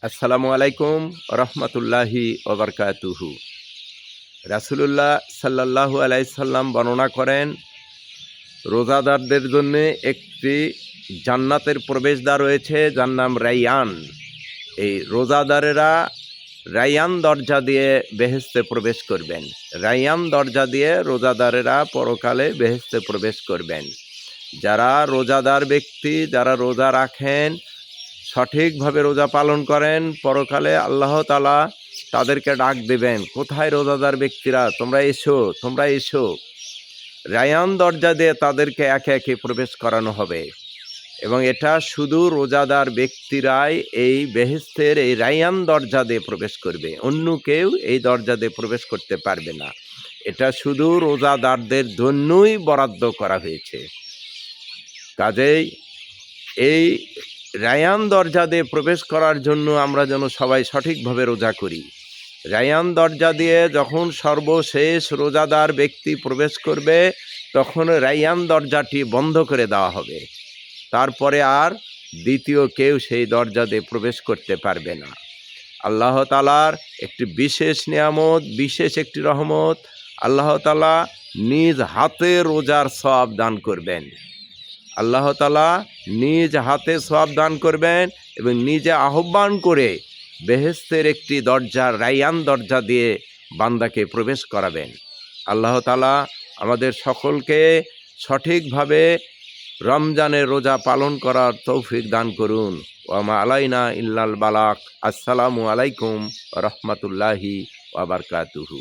আসসালামু আলাইকুম রহমতুল্লাহি ওবরকাতুহু। রাসূলুল্লাহ সাল্লাল্লাহু আলাইহি সাল্লাম বর্ণনা করেন, রোজাদারদের জন্য একটি জান্নাতের প্রবেশদ্বার রয়েছে, যার নাম রাইয়ান। এই রোজাদারেরা রাইয়ান দরজা দিয়ে বেহেশতে প্রবেশ করবেন। রাইয়ান দরজা দিয়ে রোজাদারেরা পরকালে বেহেশতে প্রবেশ করবেন। যারা রোজাদার ব্যক্তি, যারা রোজা রাখেন, সঠিকভাবে রোজা পালন করেন, পরকালে আল্লাহ তাআলা তাদেরকে ডাক দেবেন, কোথায় রোজাদার ব্যক্তিরা, তোমরা এসো, তোমরা এসো। রায়ান দরজা দিয়ে তাদেরকে একে একে প্রবেশ করানো হবে এবং এটা শুধু রোজাদার ব্যক্তিরাই এই বেহেশতের এই রায়ান দরজা দিয়ে প্রবেশ করবে, অন্য কেউ এই দরজা দিয়ে প্রবেশ করতে পারবে না। এটা শুধু রোজাদারদের জন্যই বরাদ্দ করা হয়েছে। কাজেই এই রায়ান দরজা দিয়ে প্রবেশ করার জন্য আমরা যেন সবাই সঠিকভাবে রোজা করি। রায়ান দরজা দিয়ে যখন সর্বশেষ রোজাদার ব্যক্তি প্রবেশ করবে, তখন রায়ান দরজাটি বন্ধ করে দেওয়া হবে। তারপরে আর দ্বিতীয় কেউ সেই দরজা দিয়ে প্রবেশ করতে পারবে না। আল্লাহ তাআলার একটি বিশেষ নিয়ামত, বিশেষ একটি রহমত, আল্লাহ তাআলা নিজ হাতে রোজার সওয়াব দান করবেন। আল্লাহ তাআলা নিজ হাতে সওয়াব দান করবেন এবং নিজে আহ্বান করে বেহেশতের একটি দরজা, রাইয়ান দরজা দিয়ে বান্দাকে প্রবেশ করাবেন। আল্লাহ তাআলা আমাদের সকলকে সঠিকভাবে রমজানের রোজা পালন করার তৌফিক দান করুন। ওয়া মা আলাইনা ইল্লাল বালাগ। আসসালামু আলাইকুম ওয়া রাহমাতুল্লাহি ওয়া বারাকাতুহু।